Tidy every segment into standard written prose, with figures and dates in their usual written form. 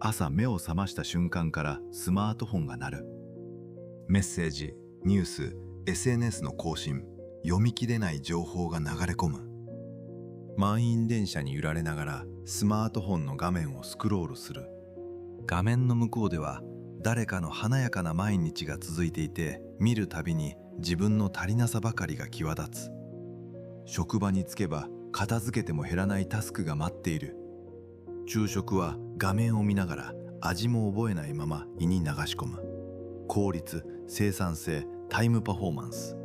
朝目を覚ました瞬間からスマートフォンが鳴る。メッセージ、ニュース、SNS の更新、読み切れない情報が流れ込む。満員電車に揺られながらスマートフォンの画面をスクロールする。画面の向こうでは誰かの華やかな毎日が続いていて、見るたびに自分の足りなさばかりが際立つ。職場に着けば片付けても減らないタスクが待っている。昼食は画面を見ながら味も覚えないまま胃に流し込む。効率、生産性、タイムパフォーマンス。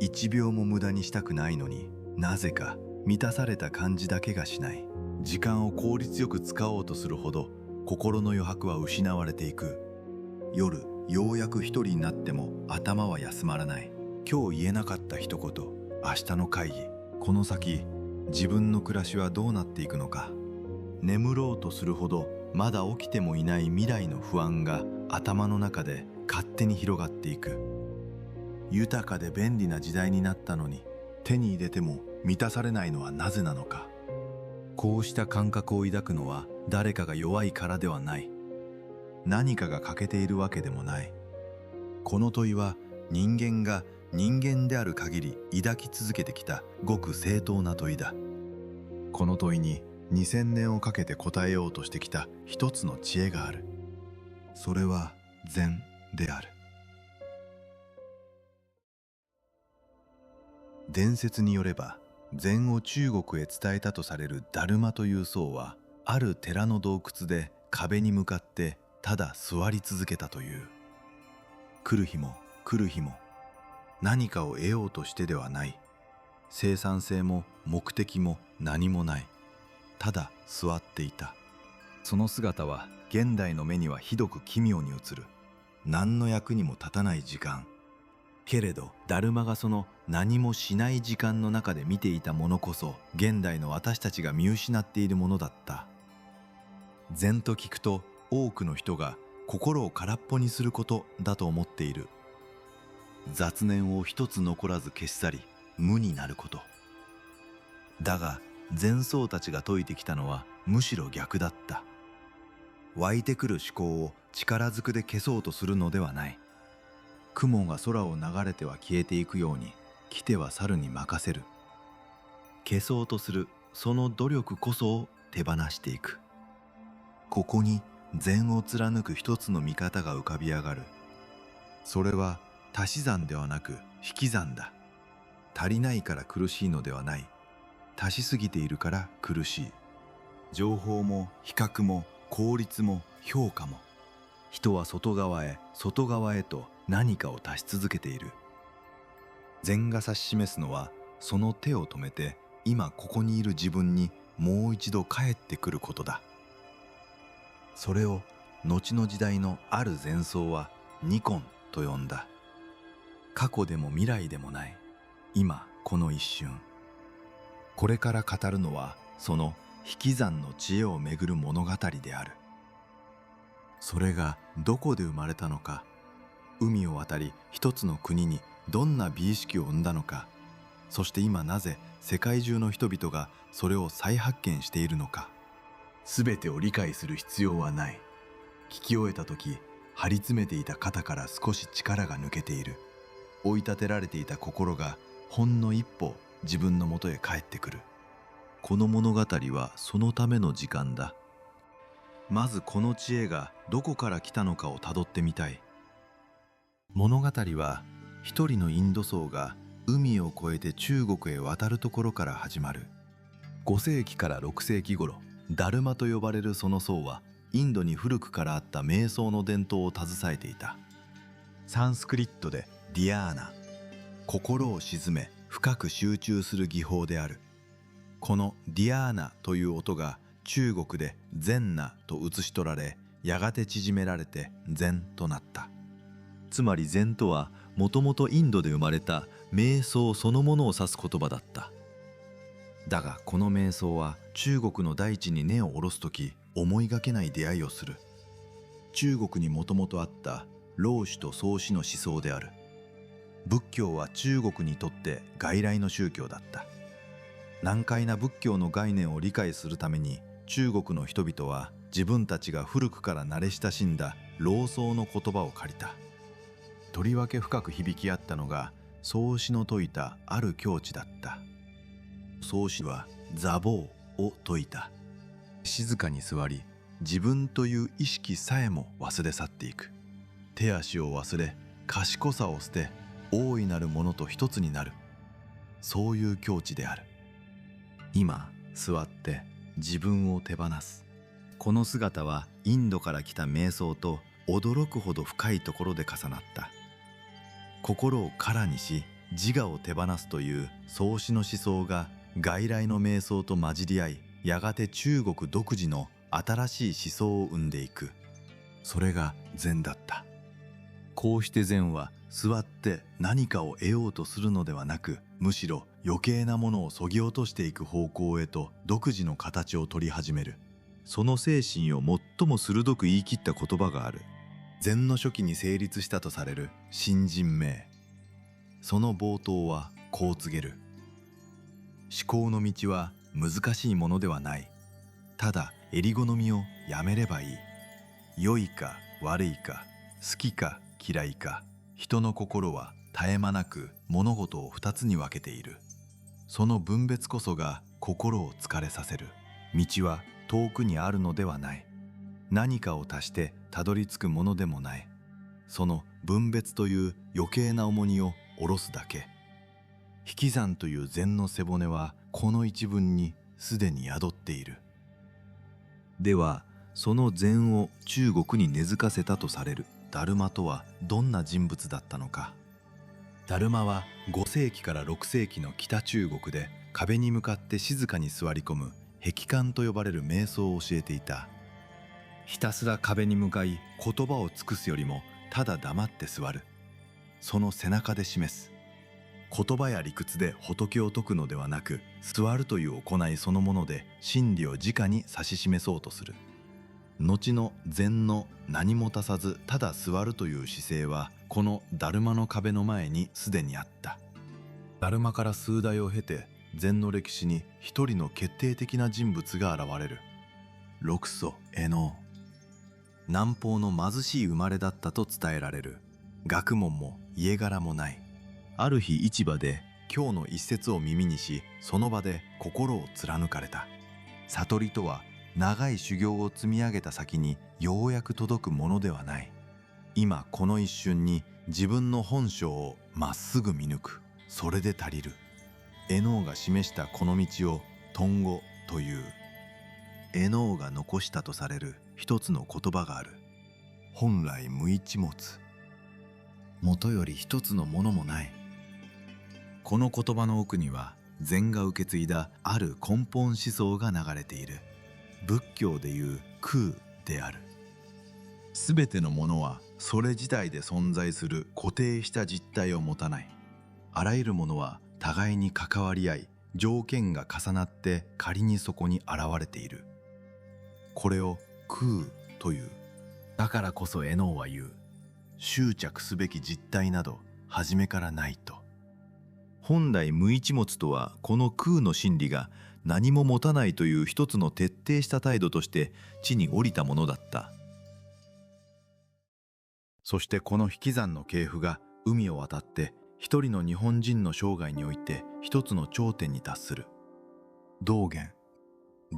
1秒も無駄にしたくないのに、なぜか満たされた感じだけがしない。時間を効率よく使おうとするほど心の余白は失われていく。夜、ようやく一人になっても頭は休まらない。今日言えなかった一言、明日の会議。この先、自分の暮らしはどうなっていくのか。眠ろうとするほどまだ起きてもいない未来の不安が頭の中で勝手に広がっていく。豊かで便利な時代になったのに、手に入れても満たされないのはなぜなのか。こうした感覚を抱くのは誰かが弱いからではない。何かが欠けているわけでもない。この問いは人間が人間である限り抱き続けてきたごく正当な問いだ。この問いに2000年をかけて答えようとしてきた一つの知恵がある。それは禅である。伝説によれば、禅を中国へ伝えたとされるダルマという僧は、ある寺の洞窟で壁に向かってただ座り続けたという。来る日も来る日も、何かを得ようとしてではない。生産性も目的も何もない。ただ座っていた。その姿は現代の目にはひどく奇妙に映る。何の役にも立たない時間。けれどダルマがその何もしない時間の中で見ていたものこそ、現代の私たちが見失っているものだった。禅と聞くと多くの人が心を空っぽにすることだと思っている。雑念を一つ残らず消し去り、無になること。だが禅僧たちが説いてきたのはむしろ逆だった。湧いてくる思考を力ずくで消そうとするのではない。雲が空を流れては消えていくように、来ては去るに任せる。消そうとするその努力こそを手放していく。ここに禅を貫く一つの見方が浮かび上がる。それは足し算ではなく引き算だ。足りないから苦しいのではない。足しすぎているから苦しい。情報も比較も効率も評価も、人は外側へ外側へと何かを足し続けている。禅が指し示すのは、その手を止めて今ここにいる自分にもう一度帰ってくることだ。それを後の時代のある禅僧はニコンと呼んだ。過去でも未来でもない、今この一瞬。これから語るのはその引き算の知恵をめぐる物語である。それがどこで生まれたのか、海を渡り一つの国にどんな美意識を生んだのか、そして今なぜ世界中の人々がそれを再発見しているのか。すべてを理解する必要はない。聞き終えた時、張り詰めていた肩から少し力が抜けている。追い立てられていた心がほんの一歩自分のもとへ帰ってくる。この物語はそのための時間だ。まずこの知恵がどこから来たのかをたどってみたい。物語は一人のインド僧が海を越えて中国へ渡るところから始まる。5世紀から6世紀頃、ダルマと呼ばれるその僧はインドに古くからあった瞑想の伝統を携えていた。サンスクリットでディアーナ、心を静め深く集中する技法である。このディアーナという音が中国でゼンナと写し取られ、やがて縮められて禅となった。つまり禅とはもともとインドで生まれた瞑想そのものを指す言葉だった。だがこの瞑想は中国の大地に根を下ろすとき、思いがけない出会いをする。中国にもともとあった老子と宗子の思想である。仏教は中国にとって外来の宗教だった。難解な仏教の概念を理解するために中国の人々は自分たちが古くから慣れ親しんだ老僧の言葉を借りた。とりわけ深く響き合ったのが宗師の説いたある境地だった。宗師は座坊を説いた。静かに座り、自分という意識さえも忘れ去っていく。手足を忘れ、賢さを捨て、大いなるものと一つになる。そういう境地である。今座って自分を手放す。この姿はインドから来た瞑想と驚くほど深いところで重なった。心を空にし自我を手放すという宗師の思想が外来の瞑想と混じり合い、やがて中国独自の新しい思想を生んでいく。それが禅だった。こうして禅は座って何かを得ようとするのではなく、むしろ余計なものを削ぎ落としていく方向へと独自の形を取り始める。その精神を最も鋭く言い切った言葉がある。禅の初期に成立したとされる心人明。その冒頭はこう告げる。思考の道は難しいものではない。ただ襟好みをやめればいい。良いか悪いか、好きか嫌いか、人の心は絶え間なく物事を二つに分けている。その分別こそが心を疲れさせる。道は遠くにあるのではない。何かを足してたどり着くものでもない。その分別という余計な重荷を下ろすだけ。引き算という禅の背骨はこの一文にすでに宿っている。ではその禅を中国に根付かせたとされるダルマとはどんな人物だったのか。ダルマは5世紀から6世紀の北中国で壁に向かって静かに座り込む壁観と呼ばれる瞑想を教えていた。ひたすら壁に向かい言葉を尽くすよりもただ黙って座る。その背中で示す。言葉や理屈で仏を説くのではなく、座るという行いそのもので真理を直に指し示そうとする。後の禅の何も足さずただ座るという姿勢はこのダルマの壁の前にすでにあった。ダルマから数代を経て禅の歴史に一人の決定的な人物が現れる。六祖絵能。南方の貧しい生まれだったと伝えられる。学問も家柄もない。ある日市場で今日の一節を耳にし、その場で心を貫かれた。悟りとは長い修行を積み上げた先にようやく届くものではない。今この一瞬に自分の本性をまっすぐ見抜く。それで足りる。絵能が示したこの道を頓悟という。絵能が残したとされる一つの言葉がある。本来無一物。元より一つのものもない。この言葉の奥には禅が受け継いだある根本思想が流れている。仏教でいう空である。すべてのものはそれ自体で存在する固定した実体を持たない。あらゆるものは互いに関わり合い、条件が重なって仮にそこに現れている。これを空という。だからこそ絵能は言う。執着すべき実体など初めからないと。本来無一物とはこの空の真理が何も持たないという一つの徹底した態度として地に降りたものだった。そしてこの引き算の系譜が海を渡って一人の日本人の生涯において一つの頂点に達する。道元。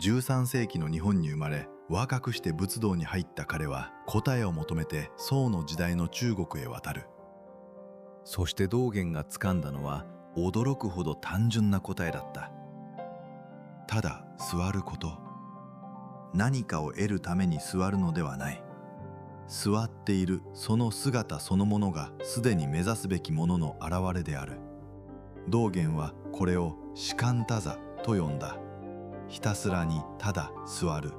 13世紀の日本に生まれ、若くして仏道に入った彼は答えを求めて宋の時代の中国へ渡る。そして道元が掴んだのは驚くほど単純な答えだった。ただ座ること。何かを得るために座るのではない。座っているその姿そのものがすでに目指すべきものの現れである。道元はこれを士官多座と呼んだ。ひたすらにただ座る。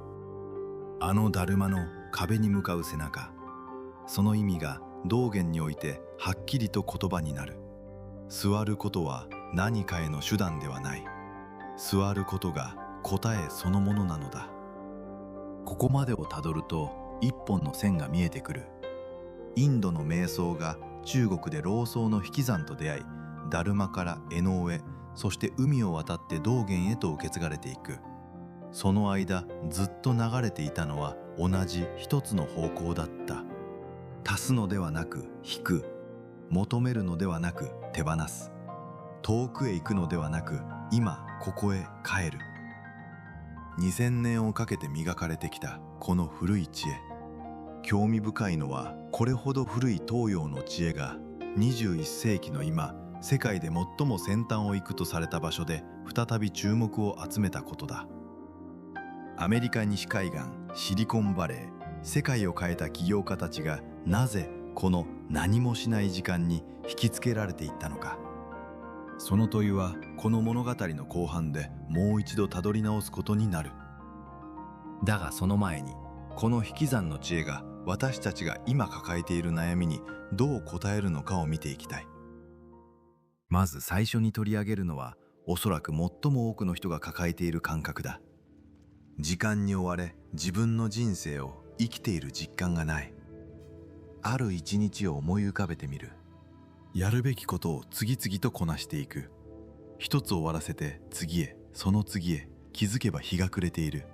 あのだるまの壁に向かう背中。その意味が道元においてはっきりと言葉になる。座ることは何かへの手段ではない。座ることが答えそのものなのだ。ここまでをたどると一本の線が見えてくる。インドの瞑想が中国で老僧の引き算と出会い、ダルマから絵能へ、そして海を渡って道元へと受け継がれていく。その間ずっと流れていたのは同じ一つの方向だった。足すのではなく引く、求めるのではなく手放す、遠くへ行くのではなく今ここへ帰る。2000年をかけて磨かれてきたこの古い知恵。興味深いのは、これほど古い東洋の知恵が21世紀の今、世界で最も先端を行くとされた場所で再び注目を集めたことだ。アメリカ西海岸シリコンバレー、世界を変えた起業家たちがなぜこの何もしない時間に引きつけられていったのか。その問いはこの物語の後半でもう一度たどり直すことになる。だがその前に、この引き算の知恵が私たちが今抱えている悩みにどう答えるのかを見ていきたい。まず最初に取り上げるのは、おそらく最も多くの人が抱えている感覚だ。時間に追われ、自分の人生を生きている実感がない。ある一日を思い浮かべてみる。やるべきことを次々とこなしていく。一つ終わらせて次へ、その次へ、気づけば日が暮れている。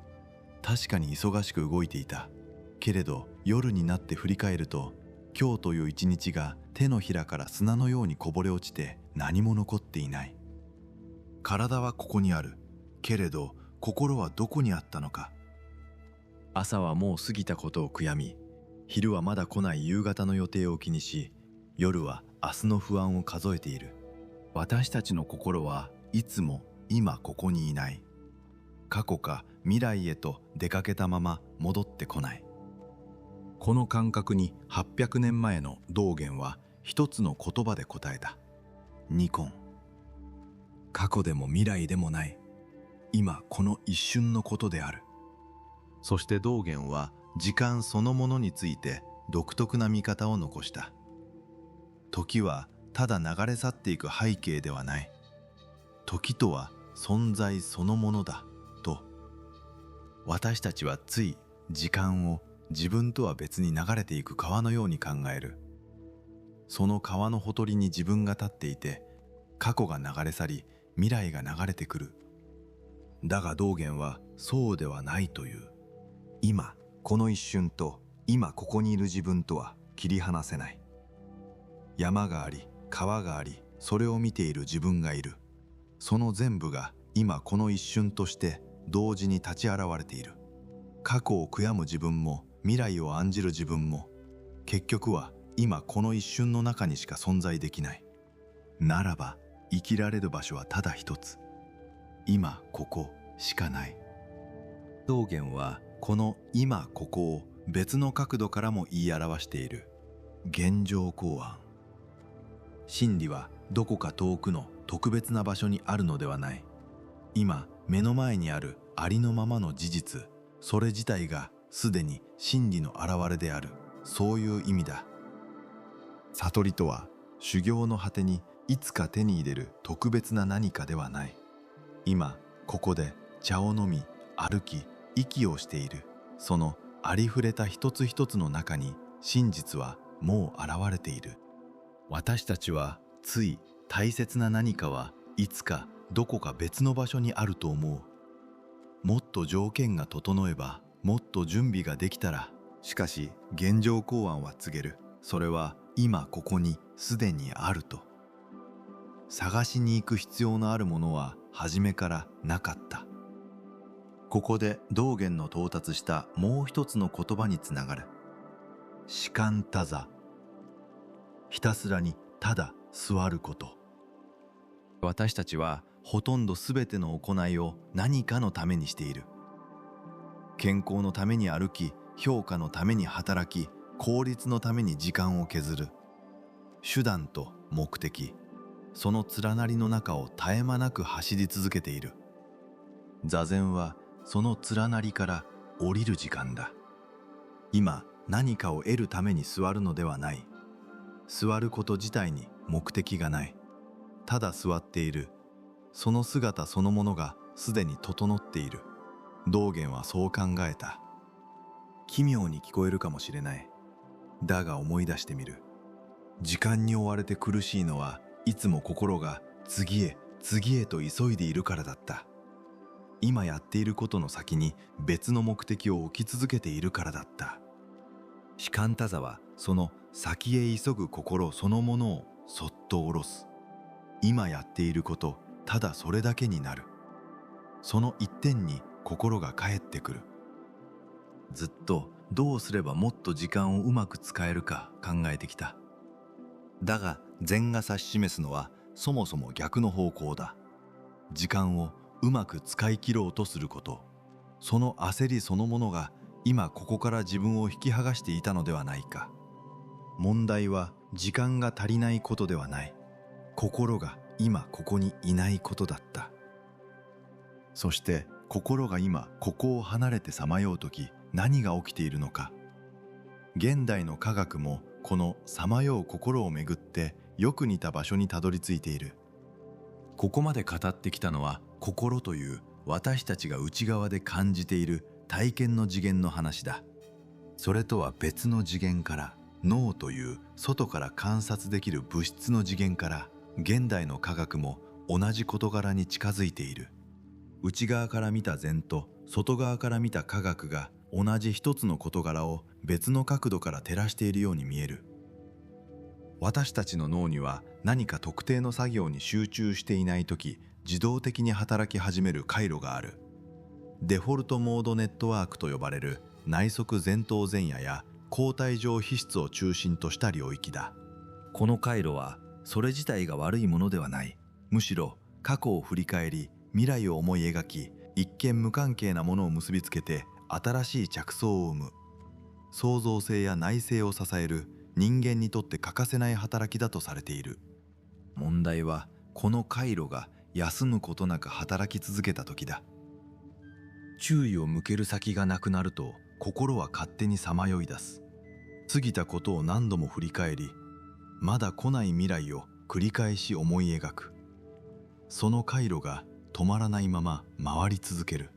確かに忙しく動いていた。けれど夜になって振り返ると、今日という一日が手のひらから砂のようにこぼれ落ちて何も残っていない。体はここにある。けれど心はどこにあったのか。朝はもう過ぎたことを悔やみ、昼はまだ来ない夕方の予定を気にし、夜は明日の不安を数えている。私たちの心はいつも今ここにいない。過去か未来へと出かけたまま戻ってこない。この感覚に800年前の道元は一つの言葉で答えた。ニコン。過去でも未来でもない。今この一瞬のことである。そして道元は時間そのものについて独特な見方を残した。時はただ流れ去っていく背景ではない。時とは存在そのものだと。私たちはつい時間を自分とは別に流れていく川のように考える。その川のほとりに自分が立っていて、過去が流れ去り未来が流れてくる。だが道元はそうではないという。今この一瞬と今ここにいる自分とは切り離せない。山があり川があり、それを見ている自分がいる。その全部が今この一瞬として同時に立ち現れている。過去を悔やむ自分も未来を案じる自分も、結局は今この一瞬の中にしか存在できない。ならば生きられる場所はただ一つ。今ここしかない。道元はこの今ここを別の角度からも言い表している。現状公安。真理はどこか遠くの特別な場所にあるのではない。今目の前にあるありのままの事実、それ自体がすでに真理の現れである。そういう意味だ。悟りとは修行の果てにいつか手に入れる特別な何かではない。今ここで茶を飲み歩き息をしている、そのありふれた一つ一つの中に真実はもう現れている。私たちはつい大切な何かはいつかどこか別の場所にあると思う。もっと条件が整えば、もっと準備ができたら。しかし現状公安は告げる。それは今ここにすでにあると。探しに行く必要のあるものは初めからなかった。ここで道元の到達したもう一つの言葉につながる。止観多座。ひたすらにただ座ること。私たちはほとんどすべての行いを何かのためにしている。健康のために歩き、評価のために働き、効率のために時間を削る。手段と目的、その連なりの中を絶え間なく走り続けている。座禅はその連なりから降りる時間だ。今何かを得るために座るのではない。座ること自体に目的がない。ただ座っている。その姿そのものがすでに整っている。道元はそう考えた。奇妙に聞こえるかもしれない。だが思い出してみる。時間に追われて苦しいのはいつも心が次へ次へと急いでいるからだった。今やっていることの先に別の目的を置き続けているからだった。士官多座はその先へ急ぐ心そのものをそっと下ろす。今やっていること、ただそれだけになる。その一点に心が返ってくる。ずっとどうすればもっと時間をうまく使えるか考えてきた。だが禅が指し示すのはそもそも逆の方向だ。時間をうまく使い切ろうとすること、その焦りそのものが今ここから自分を引き剥がしていたのではないか。問題は時間が足りないことではない。心が今ここにいないことだった。そして心が今ここを離れてさまようとき、何が起きているのか。現代の科学もこのさまよう心をめぐってよく似た場所にたどり着いている。ここまで語ってきたのは心という私たちが内側で感じている体験の次元の話だ。それとは別の次元から、脳という外から観察できる物質の次元から、現代の科学も同じ事柄に近づいている。内側から見た禅と外側から見た科学が同じ一つの事柄を別の角度から照らしているように見える。私たちの脳には何か特定の作業に集中していないとき、自動的に働き始める回路がある。デフォルトモードネットワークと呼ばれる内側前頭前野や高体上皮質を中心とした領域だ。この回路はそれ自体が悪いものではない。むしろ過去を振り返り、未来を思い描き、一見無関係なものを結びつけて新しい着想を生む。創造性や内省を支える人間にとって欠かせない働きだとされている。問題はこの回路が休むことなく働き続けた時だ。注意を向ける先がなくなると、心は勝手にさまよい出す。過ぎたことを何度も振り返り、まだ来ない未来を繰り返し思い描く。その回路が止まらないまま回り続ける。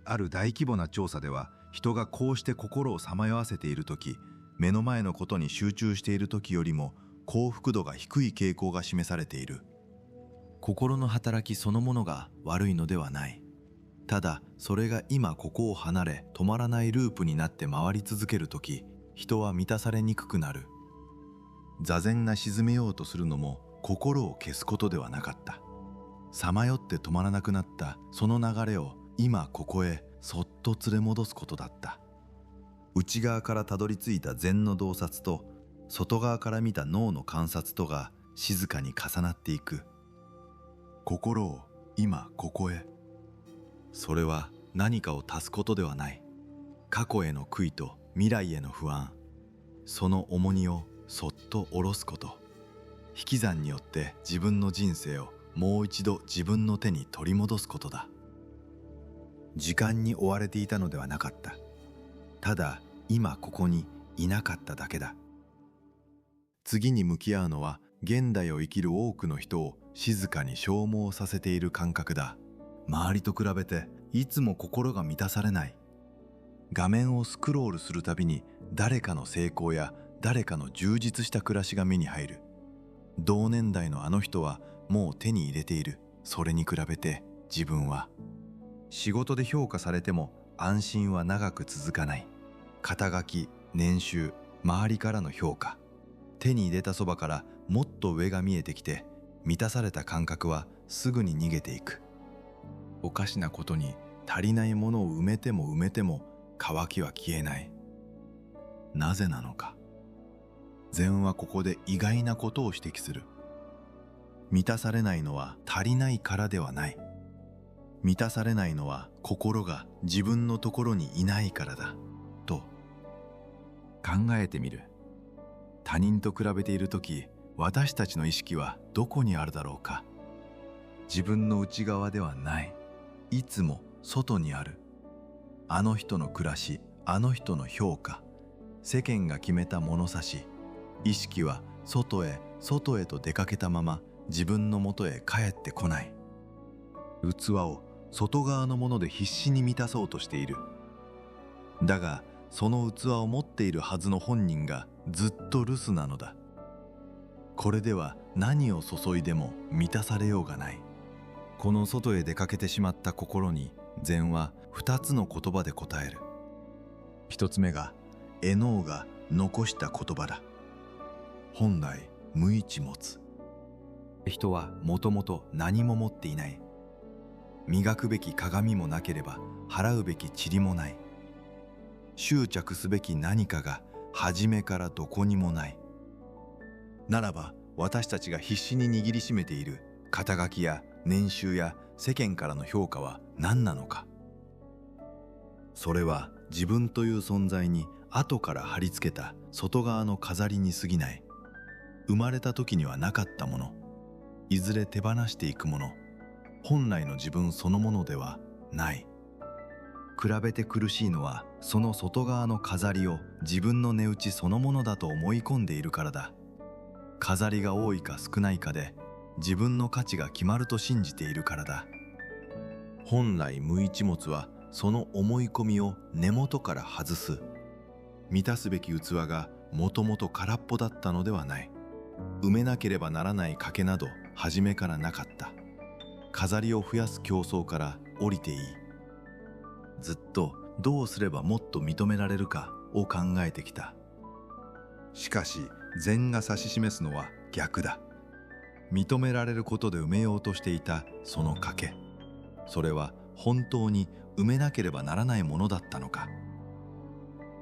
ある大規模な調査では、人がこうして心をさまよわせているとき、目の前のことに集中しているときよりも幸福度が低い傾向が示されている。心の働きそのものが悪いのではない。ただそれが今ここを離れ止まらないループになって回り続けるとき、人は満たされにくくなる。座禅が沈めようとするのも心を消すことではなかった。さまよって止まらなくなったその流れを今ここへそっと連れ戻すことだった。内側からたどり着いた禅の洞察と外側から見た脳の観察とが静かに重なっていく。心を今ここへ。それは何かを足すことではない。過去への悔いと未来への不安、その重荷をそっと下ろすこと。引き算によって自分の人生をもう一度自分の手に取り戻すことだ。時間に追われていたのではなかった。ただ今ここにいなかっただけだ。次に向き合うのは現代を生きる多くの人を静かに消耗させている感覚だ。周りと比べていつも心が満たされない。画面をスクロールするたびに誰かの成功や誰かの充実した暮らしが目に入る。同年代のあの人はもう手に入れている。それに比べて自分は。仕事で評価されても安心は長く続かない。肩書き、年収、周りからの評価。手に入れたそばからもっと上が見えてきて、満たされた感覚はすぐに逃げていく。おかしなことに足りないものを埋めても埋めても渇きは消えない。なぜなのか。禅はここで意外なことを指摘する。満たされないのは足りないからではない。満たされないのは心が自分のところにいないからだと。考えてみる。他人と比べているとき、私たちの意識はどこにあるだろうか。自分の内側ではない。いつも外にある。あの人の暮らし、あの人の評価、世間が決めた物差し。意識は外へ外へと出かけたまま自分のもとへ帰ってこない。器を外側のもので必死に満たそうとしている。だがその器を持っているはずの本人がずっと留守なのだ。これでは何を注いでも満たされようがない。この外へ出かけてしまった心に禅は2つの言葉で答える。1つ目が絵能が残した言葉だ。本来無一物。人はもともと何も持っていない。磨くべき鏡もなければ払うべき塵もない。執着すべき何かが初めからどこにもない。ならば私たちが必死に握りしめている肩書きや年収や世間からの評価は何なのか。それは自分という存在に後から貼り付けた外側の飾りに過ぎない。生まれた時にはなかったもの、いずれ手放していくもの、本来の自分そのものではない。比べて苦しいのはその外側の飾りを自分の値打ちそのものだと思い込んでいるからだ。飾りが多いか少ないかで自分の価値が決まると信じているからだ。本来無一物はその思い込みを根元から外す。満たすべき器がもともと空っぽだったのではない。埋めなければならない賭けなど初めからなかった。飾りを増やす競争から降りていい。ずっとどうすればもっと認められるかを考えてきた。しかし禅が指し示すのは逆だ。認められることで埋めようとしていたその賭け、それは本当に埋めなければならないものだったのか。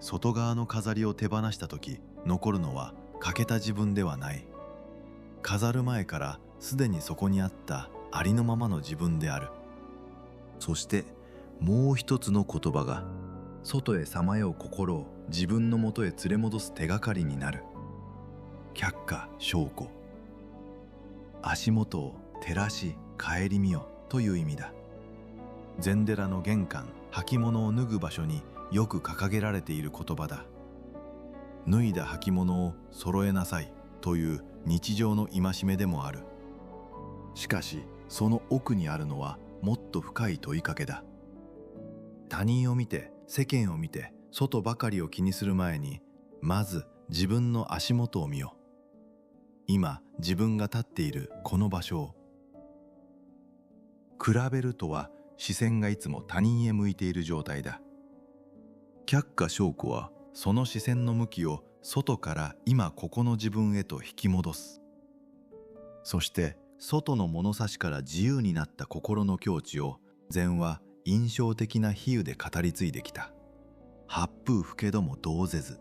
外側の飾りを手放した時残るのは欠けた自分ではない。飾る前からすでにそこにあったありのままの自分である。そしてもう一つの言葉が外へさまよう心を自分のもとへ連れ戻す手がかりになる。却下証拠。足元を照らし顧みよという意味だ。禅寺の玄関、履物を脱ぐ場所によく掲げられている言葉だ。脱いだ履物を揃えなさいという日常の戒めでもある。しかしその奥にあるのはもっと深い問いかけだ。他人を見て世間を見て外ばかりを気にする前に、まず自分の足元を見よ。今自分が立っているこの場所を。比べるとは視線がいつも他人へ向いている状態だ。却下証拠はその視線の向きを外から今ここの自分へと引き戻す。そして外の物差しから自由になった心の境地を禅は印象的な比喩で語り継いできた。八風吹けども動ぜず。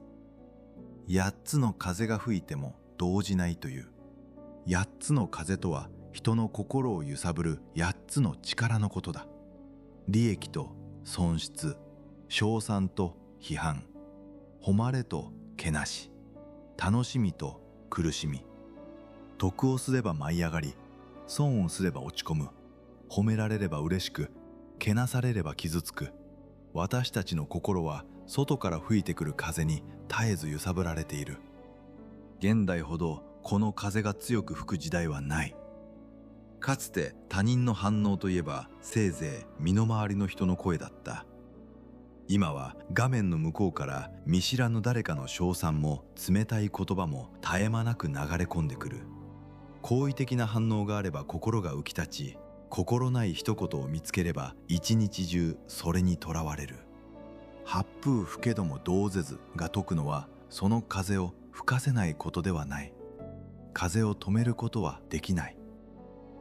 八つの風が吹いても動じないという。八つの風とは人の心を揺さぶる八つの力のことだ。利益と損失、称賛と批判、誉れとけなし、楽しみと苦しみ。得をすれば舞い上がり、損をすれば落ち込む。褒められれば嬉しく、けなされれば傷つく。私たちの心は外から吹いてくる風に絶えず揺さぶられている。現代ほどこの風が強く吹く時代はない。かつて他人の反応といえばせいぜい身の回りの人の声だった。今は画面の向こうから見知らぬ誰かの称賛も冷たい言葉も絶え間なく流れ込んでくる。好意的な反応があれば心が浮き立ち、心ない一言を見つければ一日中それにとらわれる。八風吹けども動ぜずが説くのはその風を吹かせないことではない。風を止めることはできない。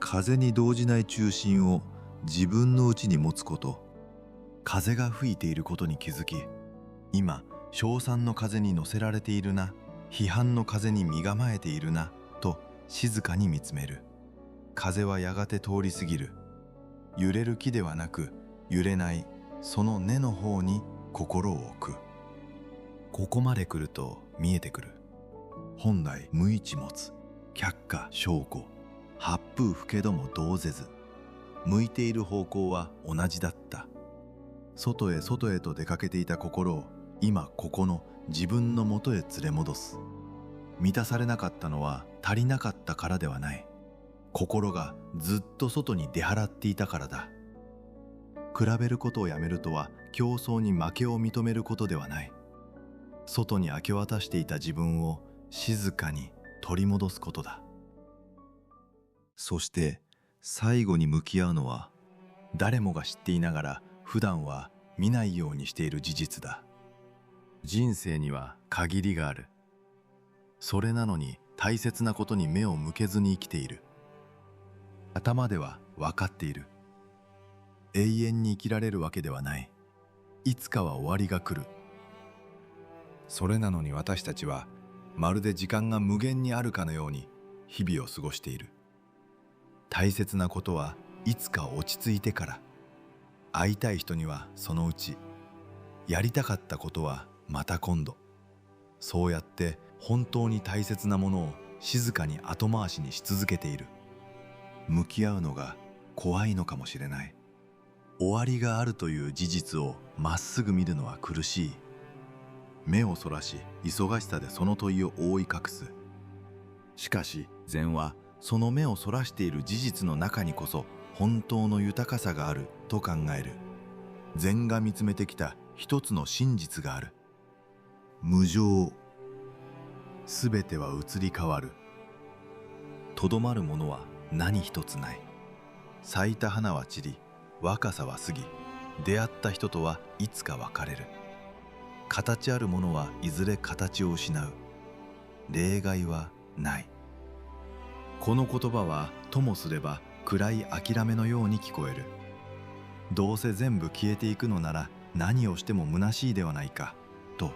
風に動じない中心を自分の内に持つこと。風が吹いていることに気づき、今称賛の風に乗せられているな、批判の風に身構えているなと静かに見つめる。風はやがて通り過ぎる。揺れる木ではなく揺れないその根の方に心を置く。ここまで来ると見えてくる。本来無一物、却下証拠、八風吹けども動ぜず。向いている方向は同じだった。外へ外へと出かけていた心を今ここの自分のもとへ連れ戻す。満たされなかったのは足りなかったからではない。心がずっと外に出払っていたからだ。比べることをやめるとは競争に負けを認めることではない。外に明け渡していた自分を静かに取り戻すことだ。そして最後に向き合うのは誰もが知っていながら普段は見ないようにしている事実だ。人生には限りがある。それなのに大切なことに目を向けずに生きている。頭では分かっている。永遠に生きられるわけではない。いつかは終わりが来る。それなのに私たちはまるで時間が無限にあるかのように日々を過ごしている。大切なことはいつか落ち着いてから。会いたい人にはそのうち。やりたかったことはまた今度。そうやって本当に大切なものを静かに後回しにし続けている。向き合うのが怖いのかもしれない。終わりがあるという事実をまっすぐ見るのは苦しい。目をそらし、忙しさでその問いを覆い隠す。しかし禅はその目をそらしている事実の中にこそ本当の豊かさがあると考える。禅が見つめてきた一つの真実がある。無常。すべては移り変わる。とどまるものは何一つない。咲いた花は散り、若さは過ぎ、出会った人とはいつか別れる。形あるものはいずれ形を失う。例外はない。この言葉はともすれば暗い諦めのように聞こえる。どうせ全部消えていくのなら何をしても虚しいではないかと。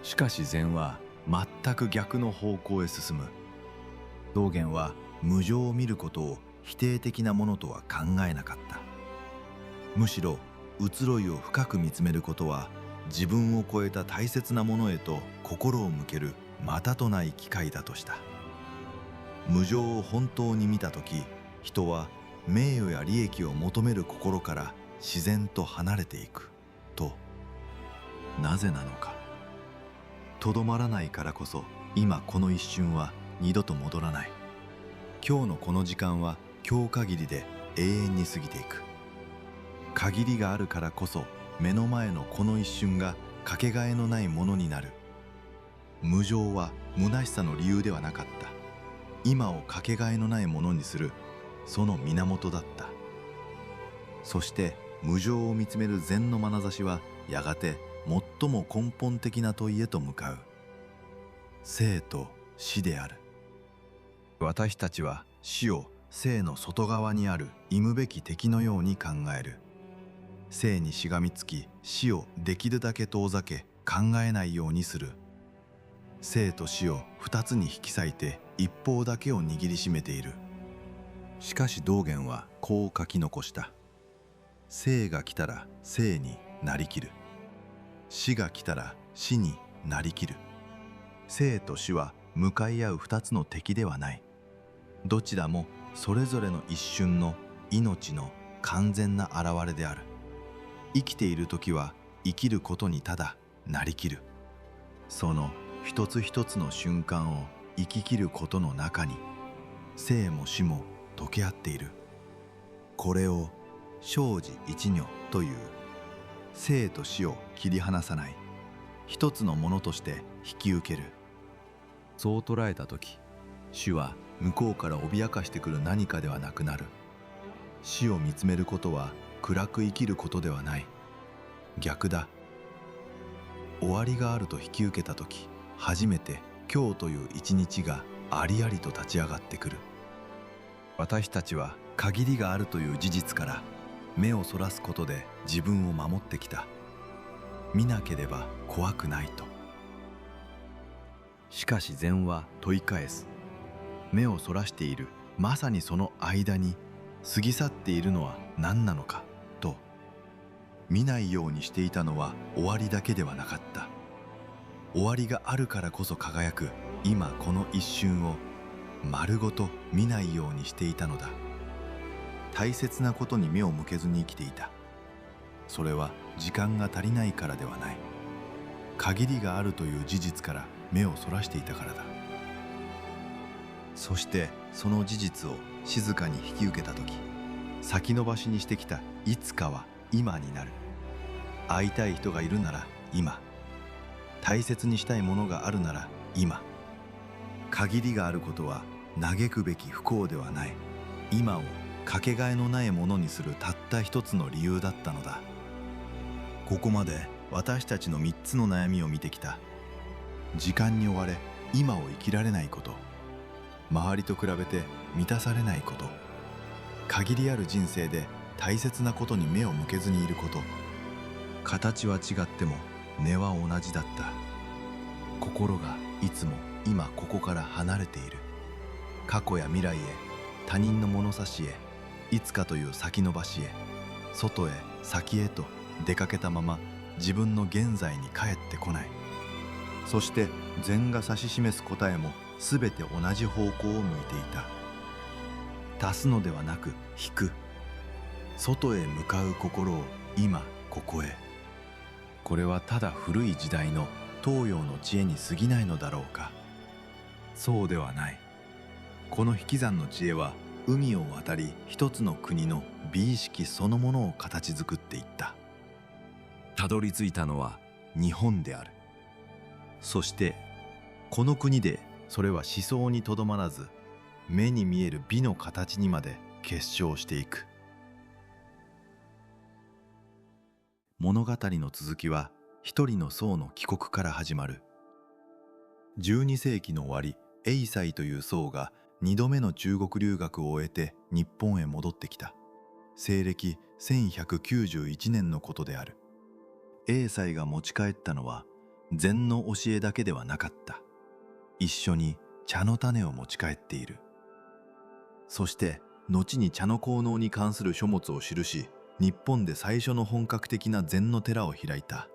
しかし禅は全く逆の方向へ進む。道元は無常を見ることを否定的なものとは考えなかった。むしろ移ろいを深く見つめることは自分を超えた大切なものへと心を向けるまたとない機会だとした。無常を本当に見たとき、人は名誉や利益を求める心から自然と離れていくと。なぜなのか。とどまらないからこそ今この一瞬は二度と戻らない。今日のこの時間は今日限りで永遠に過ぎていく。限りがあるからこそ目の前のこの一瞬がかけがえのないものになる。無常は虚しさの理由ではなかった。今をかけがえのないものにするその源だった。そして無常を見つめる禅の眼差しはやがて最も根本的な問いへと向かう。生と死である。私たちは死を生の外側にある忌むべき敵のように考える。生にしがみつき死をできるだけ遠ざけ考えないようにする。生と死を二つに引き裂いて一方だけを握りしめている。しかし道元はこう書き残した。生が来たら生になりきる。死が来たら死になりきる。生と死は向かい合う二つの敵ではない。どちらもそれぞれの一瞬の命の完全な現れである。生きている時は生きることにただなりきる。その一つ一つの瞬間を生ききることの中に生も死も溶け合っている。これを生死一如という。生と死を切り離さない一つのものとして引き受ける。そう捉えた時、死は向こうから脅かしてくる何かではなくなる。死を見つめることは暗く生きることではない。逆だ。終わりがあると引き受けた時、初めて今日という一日がありありと立ち上がってくる。私たちは限りがあるという事実から目をそらすことで自分を守ってきた。見なければ怖くないと。しかし禅は問い返す。目をそらしているまさにその間に過ぎ去っているのは何なのかと。見ないようにしていたのは終わりだけではなかった。終わりがあるからこそ輝く今この一瞬を丸ごと見ないようにしていたのだ。大切なことに目を向けずに生きていた。それは時間が足りないからではない。限りがあるという事実から目をそらしていたからだ。そしてその事実を静かに引き受けた時、先延ばしにしてきたいつかは今になる。会いたい人がいるなら今、大切にしたいものがあるなら今。限りがあることは嘆くべき不幸ではない。今をかけがえのないものにするたった一つの理由だったのだ。ここまで私たちの3つの悩みを見てきた。時間に追われ今を生きられないこと、周りと比べて満たされないこと、限りある人生で大切なことに目を向けずにいること。形は違っても根は同じだった。心がいつも今ここから離れている。過去や未来へ、他人の物差しへ、いつかという先延ばしへ、外へ先へと出かけたまま自分の現在に帰ってこない。そして禅が指し示す答えもすべて同じ方向を向いていた。足すのではなく引く。外へ向かう心を今ここへ。これはただ古い時代の東洋の知恵に過ぎないのだろうか。そうではない。この引き算の知恵は海を渡り一つの国の美意識そのものを形作っていった。たどり着いたのは日本である。そしてこの国でそれは思想にとどまらず目に見える美の形にまで結晶していく。物語の続きは一人の僧の帰国から始まる。12世紀の終わり、栄西という僧が2度目の中国留学を終えて日本へ戻ってきた。西暦1191年のことである。栄西が持ち帰ったのは禅の教えだけではなかった。一緒に茶の種を持ち帰っている。そして後に茶の効能に関する書物を記し、日本で最初の本格的な禅の寺を開いた。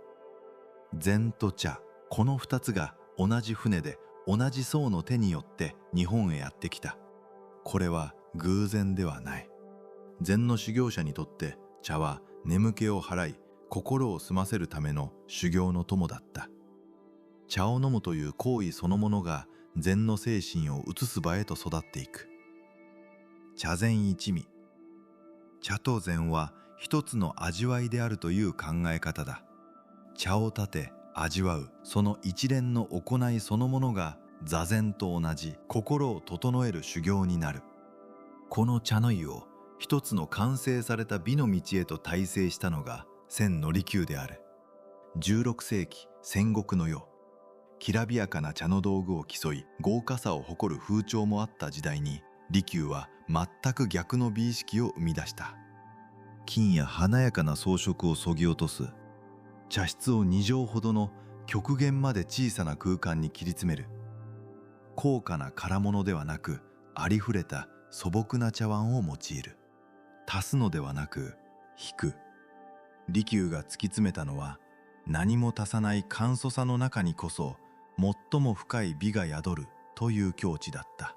禅と茶、この2つが同じ船で同じ僧の手によって日本へやってきた。これは偶然ではない。禅の修行者にとって茶は眠気を払い、心を澄ませるための修行の友だった。茶を飲むという行為そのものが禅の精神を移す場へと育っていく。茶禅一味。茶と禅は一つの味わいであるという考え方だ。茶を立て味わうその一連の行いそのものが座禅と同じ心を整える修行になる。この茶の湯を一つの完成された美の道へと大成したのが千利休である。16世紀戦国の世、きらびやかな茶の道具を競い豪華さを誇る風潮もあった時代に、利休は全く逆の美意識を生み出した。金や華やかな装飾をそぎ落とす。茶室を2畳ほどの極限まで小さな空間に切り詰める。高価な唐物ではなく、ありふれた素朴な茶碗を用いる。足すのではなく引く。利休が突き詰めたのは、何も足さない簡素さの中にこそ最も深い美が宿るという境地だった。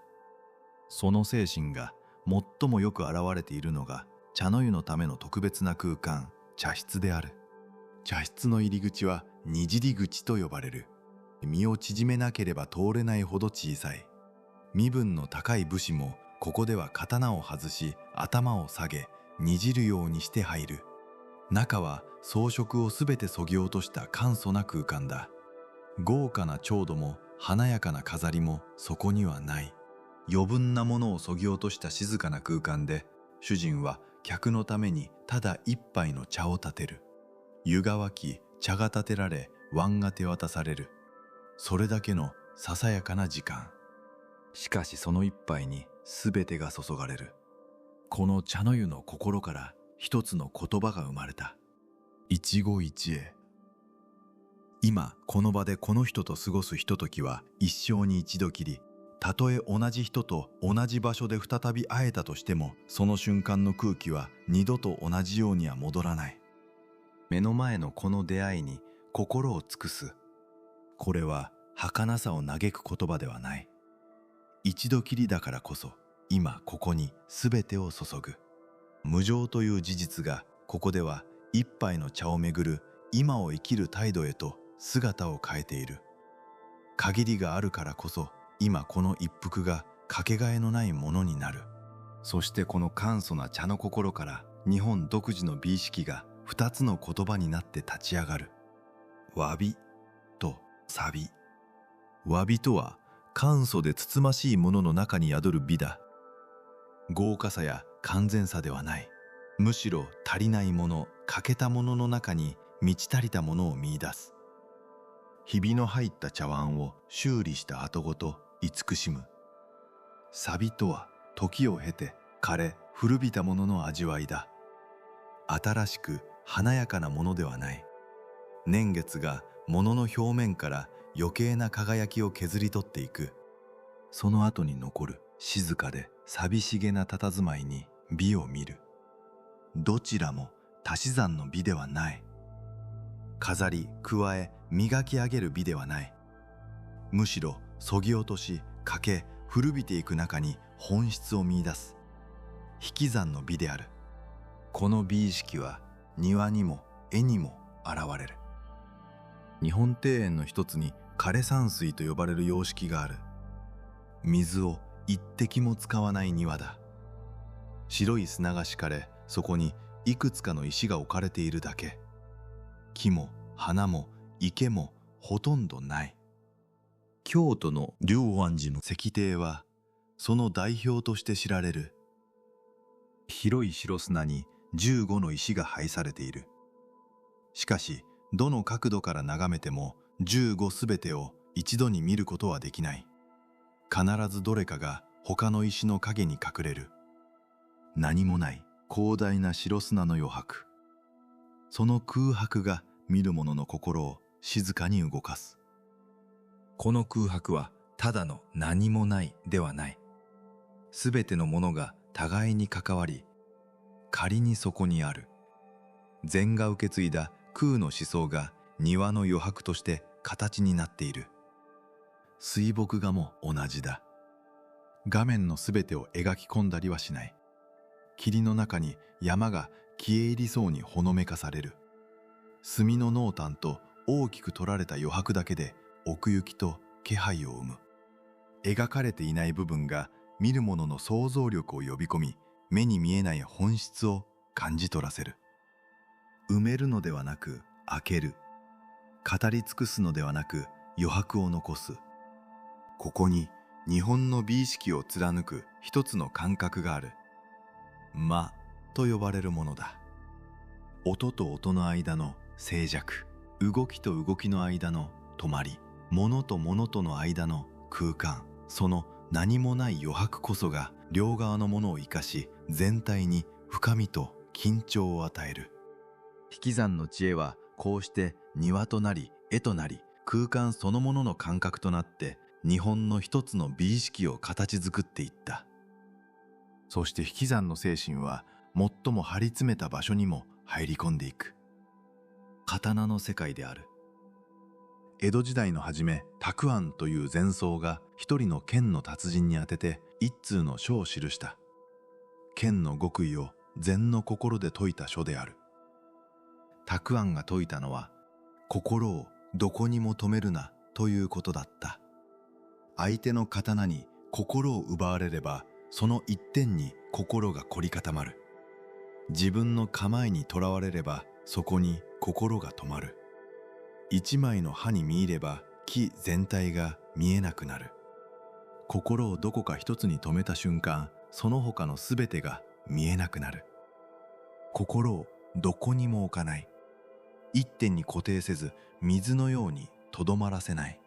その精神が最もよく現れているのが茶の湯のための特別な空間、茶室である。茶室の入り口はにじり口と呼ばれる。身を縮めなければ通れないほど小さい。身分の高い武士もここでは刀を外し頭を下げにじるようにして入る。中は装飾をすべてそぎ落とした簡素な空間だ。豪華な調度も華やかな飾りもそこにはない。余分なものをそぎ落とした静かな空間で、主人は客のためにただ一杯の茶を立てる。湯が沸き、茶が立てられ、碗が手渡される。それだけのささやかな時間。しかしその一杯に全てが注がれる。この茶の湯の心から一つの言葉が生まれた。一期一会。今この場でこの人と過ごすひとときは一生に一度きり。たとえ同じ人と同じ場所で再び会えたとしても、その瞬間の空気は二度と同じようには戻らない。目の前のこの出会いに心を尽くす。これは儚さを嘆く言葉ではない。一度きりだからこそ今ここに全てを注ぐ。無常という事実がここでは一杯の茶をめぐる今を生きる態度へと姿を変えている。限りがあるからこそ今この一服がかけがえのないものになる。そしてこの簡素な茶の心から日本独自の美意識が二つの言葉になって立ち上がる。詫びと詫び。詫びとは簡素でつつましいものの中に宿る美だ。豪華さや完全さではない。むしろ足りないもの、欠けたものの中に満ち足りたものを見出す。ひびの入った茶碗を修理した跡ごと慈しむ。錆とは時を経て枯れ古びたものの味わいだ。新しく華やかなものではない。年月が物の表面から余計な輝きを削り取っていく。その後に残る静かで寂しげな佇まいに美を見る。どちらも足し算の美ではない。飾り加え磨き上げる美ではない。むしろそぎ落とし欠け古びていく中に本質を見出す引き算の美である。この美意識は庭にも絵にも現れる。日本庭園の一つに枯山水と呼ばれる様式がある。水を一滴も使わない庭だ。白い砂が敷かれ、そこにいくつかの石が置かれているだけ。木も花も池もほとんどない。京都の龍安寺の石庭はその代表として知られる。広い白砂に15の石が配されている。しかしどの角度から眺めても15すべてを一度に見ることはできない。必ずどれかが他の石の影に隠れる。何もない広大な白砂の余白。その空白が見る者の心を静かに動かす。この空白はただの何もないではない。すべてのものが互いに関わり、仮にそこにある。禅が受け継いだ空の思想が庭の余白として形になっている。水墨画も同じだ。画面のすべてを描き込んだりはしない。霧の中に山が消え入りそうにほのめかされる。墨の濃淡と大きく取られた余白だけで奥行きと気配を生む。描かれていない部分が見る者の想像力を呼び込み、目に見えない本質を感じ取らせる。埋めるのではなく開ける。語り尽くすのではなく余白を残す。ここに日本の美意識を貫く一つの感覚がある。間と呼ばれるものだ。音と音の間の静寂、動きと動きの間の止まり、物と物との間の空間、その何もない余白こそが両側のものを生かし、全体に深みと緊張を与える。引き算の知恵はこうして庭となり絵となり、空間そのものの感覚となって日本の一つの美意識を形作っていった。そして引き算の精神は最も張り詰めた場所にも入り込んでいく。刀の世界である。江戸時代の初め、沢庵という禅僧が一人の剣の達人に宛てて一通の書を記した。剣の極意を禅の心で説いた書である。沢庵が説いたのは、心をどこにも止めるなということだった。相手の刀に心を奪われれば、その一点に心が凝り固まる。自分の構えにとらわれれば、そこに心が止まる。一枚の刃に見入れば、木全体が見えなくなる。心をどこか一つに止めた瞬間、その他のすべてが見えなくなる。心をどこにも置かない。一点に固定せず、水のようにとどまらせない。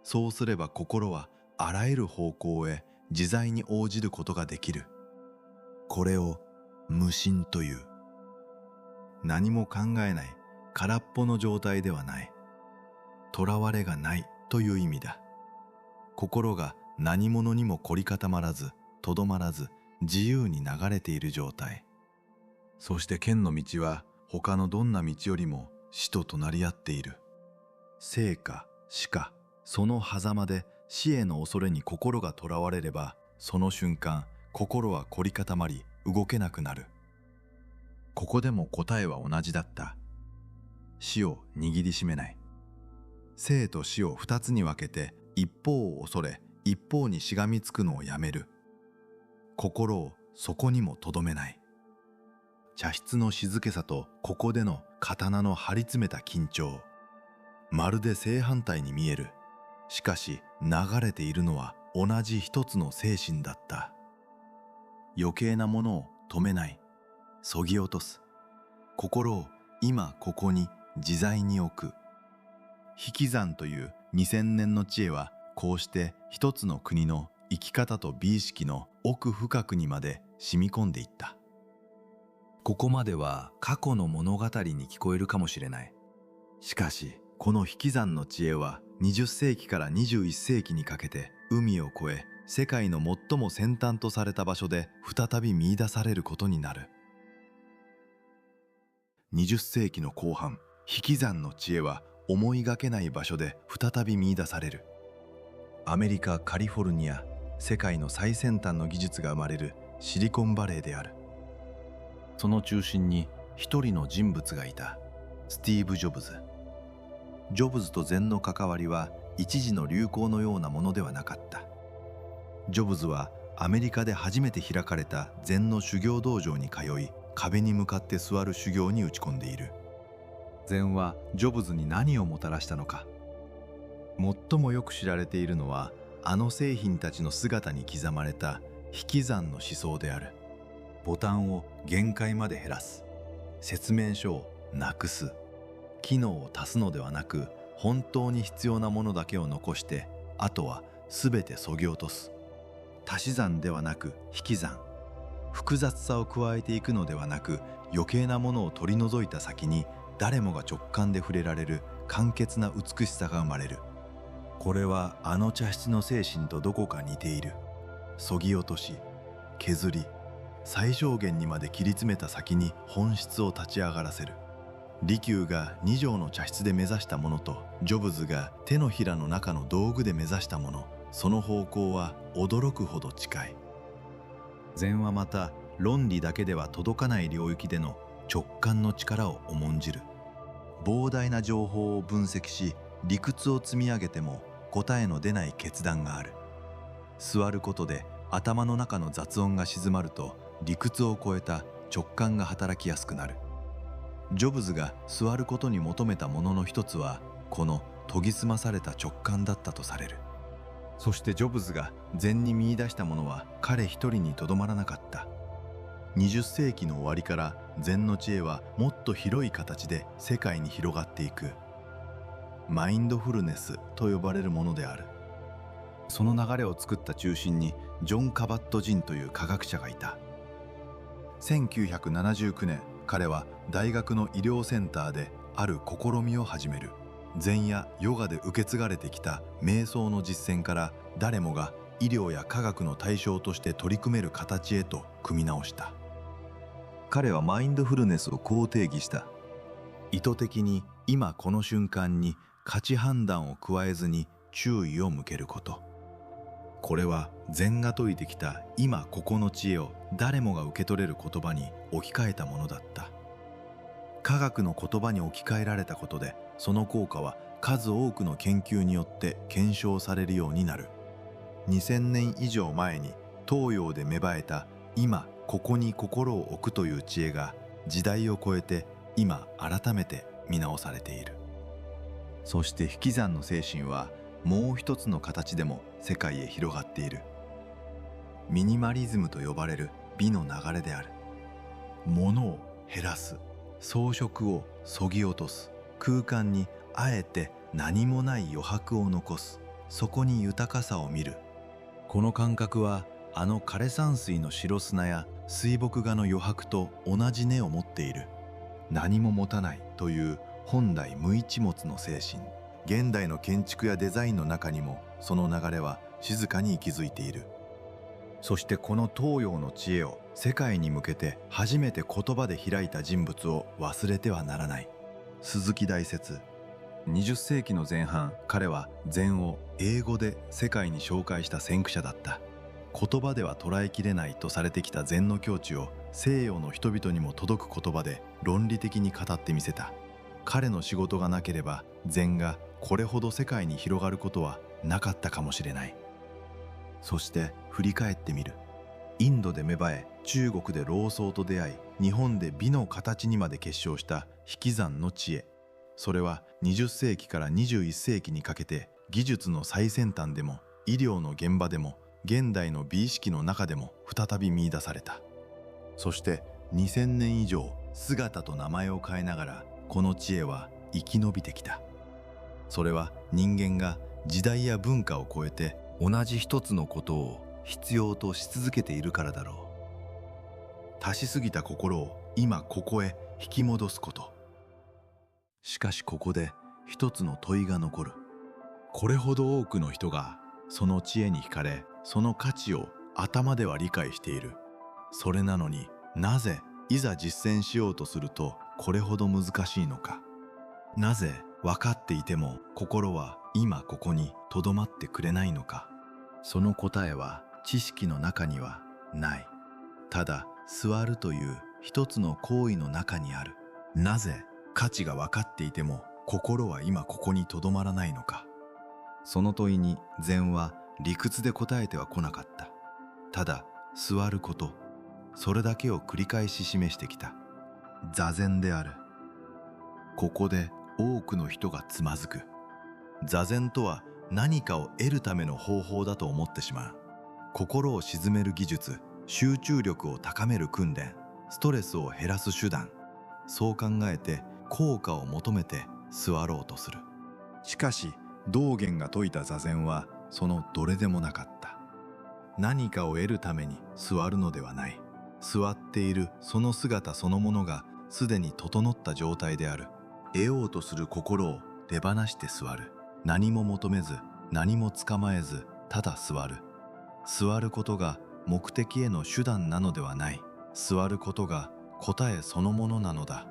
そうすれば心はあらゆる方向へ自在に応じることができる。これを無心という。何も考えない空っぽの状態ではない。とらわれがないという意味だ。心が何者にも凝り固まらず、とどまらず、自由に流れている状態。そして剣の道は他のどんな道よりも死と隣り合っている。生か死か、その狭間で死への恐れに心がとらわれれば、その瞬間心は凝り固まり動けなくなる。ここでも答えは同じだった。死を握りしめない。生と死を二つに分けて、一方を恐れ一方にしがみつくのをやめる。心をそこにもとどめない。茶室の静けさとここでの刀の張り詰めた緊張、まるで正反対に見える。しかし流れているのは同じ一つの精神だった。余計なものを止めない。そぎ落とす。心を今ここに自在に置く。引き算という2000年の知恵はこうして一つの国の生き方と美意識の奥深くにまで染み込んでいった。ここまでは過去の物語に聞こえるかもしれない。しかしこの引き算の知恵は20世紀から21世紀にかけて海を越え世界の最も先端とされた場所で再び見出されることになる。20世紀の後半、引き算の知恵は思いがけない場所で再び見出される。アメリカ・カリフォルニア、世界の最先端の技術が生まれるシリコンバレーである。その中心に一人の人物がいた。スティーブ・ジョブズ。ジョブズと禅の関わりは一時の流行のようなものではなかった。ジョブズはアメリカで初めて開かれた禅の修行道場に通い、壁に向かって座る修行に打ち込んでいる。禅はジョブズに何をもたらしたのか。最もよく知られているのはあの製品たちの姿に刻まれた引き算の思想である。ボタンを限界まで減らす、説明書をなくす、機能を足すのではなく本当に必要なものだけを残してあとは全て削ぎ落とす。足し算ではなく引き算、複雑さを加えていくのではなく余計なものを取り除いた先に誰もが直感で触れられる簡潔な美しさが生まれる。これはあの茶室の精神とどこか似ている。削ぎ落とし、削り、最小限にまで切り詰めた先に本質を立ち上がらせる。利休が2畳の茶室で目指したものとジョブズが手のひらの中の道具で目指したもの、その方向は驚くほど近い。禅はまた論理だけでは届かない領域での直感の力を重んじる。膨大な情報を分析し理屈を積み上げても答えの出ない決断がある。座ることで頭の中の雑音が静まると理屈を超えた直感が働きやすくなる。ジョブズが座ることに求めたものの一つはこの研ぎ澄まされた直感だったとされる。そしてジョブズが禅に見出したものは彼一人にとどまらなかった。20世紀の終わりから禅の知恵はもっと広い形で世界に広がっていく。マインドフルネスと呼ばれるものである。その流れを作った中心にジョン・カバット・ジンという科学者がいた。1979年、彼は大学の医療センターである試みを始める。禅やヨガで受け継がれてきた瞑想の実践から誰もが医療や科学の対象として取り組める形へと組み直した。彼はマインドフルネスをこう定義した。意図的に今この瞬間に価値判断を加えずに注意を向けること。これは禅が説いてきた今ここの知恵を誰もが受け取れる言葉に置き換えたものだった。科学の言葉に置き換えられたことでその効果は数多くの研究によって検証されるようになる。2000年以上前に東洋で芽生えた今ここに心を置くという知恵が時代を超えて今改めて見直されている。そして引き算の精神はもう一つの形でも世界へ広がっている。ミニマリズムと呼ばれる美の流れである。物を減らす、装飾を削ぎ落とす、空間にあえて何もない余白を残す、そこに豊かさを見る。この感覚はあの枯山水の白砂や水墨画の余白と同じ根を持っている。何も持たないという本来無一物の精神。現代の建築やデザインの中にもその流れは静かに息づいている。そしてこの東洋の知恵を世界に向けて初めて言葉で開いた人物を忘れてはならない。鈴木大拙。20世紀の前半、彼は禅を英語で世界に紹介した先駆者だった。言葉では捉えきれないとされてきた禅の境地を西洋の人々にも届く言葉で論理的に語ってみせた。彼の仕事がなければ禅がこれほど世界に広がることはなかったかもしれない。そして振り返ってみる。インドで芽生え、中国で老僧と出会い、日本で美の形にまで結晶した引き算の知恵。それは20世紀から21世紀にかけて技術の最先端でも医療の現場でも現代の美意識の中でも再び見出された。そして2000年以上姿と名前を変えながらこの知恵は生き延びてきた。それは人間が時代や文化を超えて同じ一つのことを必要とし続けているからだろう。足しすぎた心を今ここへ引き戻すこと。しかしここで一つの問いが残る。これほど多くの人がその知恵に惹かれ、その価値を頭では理解している。それなのになぜいざ実践しようとするとこれほど難しいのか。なぜ分かっていても心は今ここにとどまってくれないのか。その答えは知識の中にはない。ただ座るという一つの行為の中にある。なぜ価値が分かっていても心は今ここにとどまらないのか。その問いに禅は理屈で答えてはこなかった。ただ座ること、それだけを繰り返し示してきた。座禅である。ここで多くの人がつまずく。座禅とは何かを得るための方法だと思ってしまう。心を鎮める技術、集中力を高める訓練、ストレスを減らす手段、そう考えて効果を求めて座ろうとする。しかし道元が説いた座禅はそのどれでもなかった。何かを得るために座るのではない。座っているその姿そのものがすでに整った状態である。得ようとする心を手放して座る。何も求めず、何も捕まえず、ただ座る。座ることが目的への手段なのではない。座ることが答えそのものなのだ。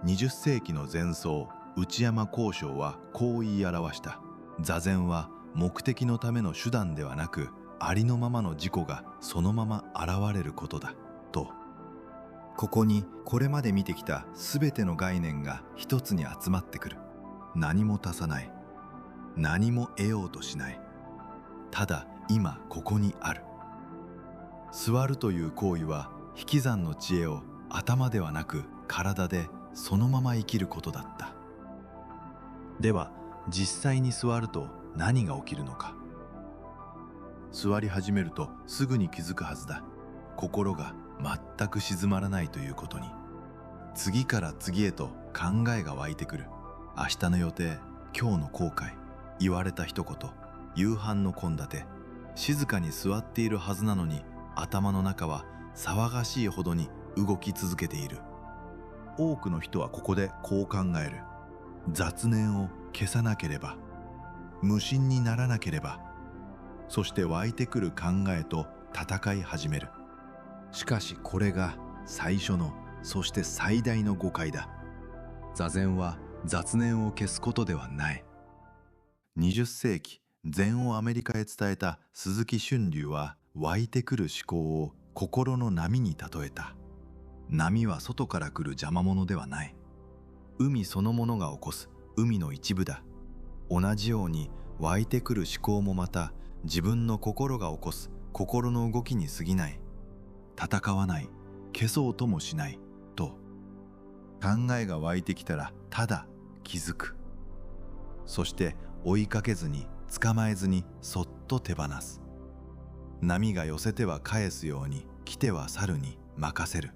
20世紀の禅僧内山光章はこう言い表した。座禅は目的のための手段ではなく、ありのままの自己がそのまま現れることだと。ここにこれまで見てきたすべての概念が一つに集まってくる。何も足さない。何も得ようとしない。ただ今ここにある。座るという行為は引き算の知恵を頭ではなく体でそのまま生きることだった。では実際に座ると何が起きるのか。座り始めるとすぐに気づくはずだ。心が全く静まらないということに。次から次へと考えが湧いてくる。明日の予定、今日の後悔、言われた一言、夕飯の献立。静かに座っているはずなのに頭の中は騒がしいほどに動き続けている。多くの人はここでこう考える。雑念を消さなければ、無心にならなければ、そして湧いてくる考えと戦い始める。しかしこれが最初の、そして最大の誤解だ。座禅は雑念を消すことではない。20世紀、禅をアメリカへ伝えた鈴木春龍は湧いてくる思考を心の波に例えた。波は外から来る邪魔者ではない。海そのものが起こす海の一部だ。同じように湧いてくる思考もまた自分の心が起こす心の動きに過ぎない。戦わない、消そうともしないと。考えが湧いてきたらただ気づく。そして追いかけずに捕まえずにそっと手放す。波が寄せては返すように来ては去るに任せる。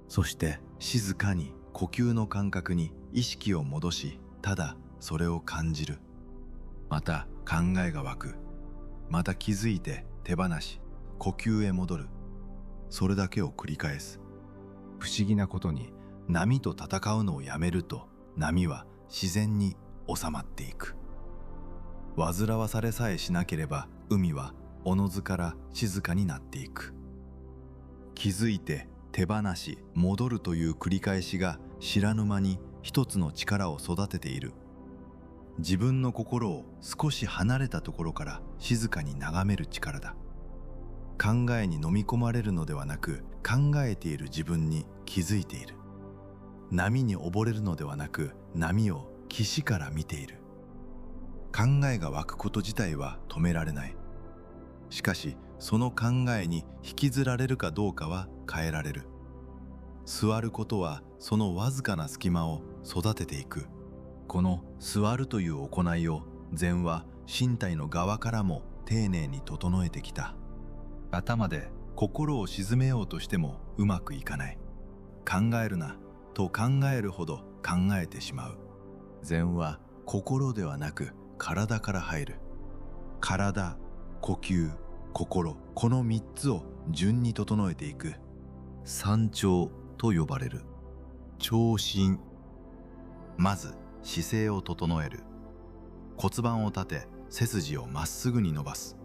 そして静かに呼吸の感覚に意識を戻し、ただそれを感じる。また考えが湧く。また気づいて手放し、呼吸へ戻る。それだけを繰り返す。不思議なことに波と戦うのをやめると波は自然に収まっていく。煩わされさえしなければ海はおのずから静かになっていく。気づいて手放し戻るという繰り返しが知らぬ間に一つの力を育てている。自分の心を少し離れたところから静かに眺める力だ。考えに飲み込まれるのではなく、考えている自分に気づいている。波に溺れるのではなく、波を岸から見ている。考えが湧くこと自体は止められない。しかしその考えに引きずられるかどうかは変えられる。座ることはそのわずかな隙間を育てていく。この座るという行いを禅は身体の側からも丁寧に整えてきた。頭で心を静めようとしてもうまくいかない。考えるなと考えるほど考えてしまう。禅は心ではなく体から入る。体、呼吸、心、この3つを順に整えていく。三調と呼ばれる。調心。まず姿勢を整える。骨盤を立て、背筋をまっすぐに伸ばす。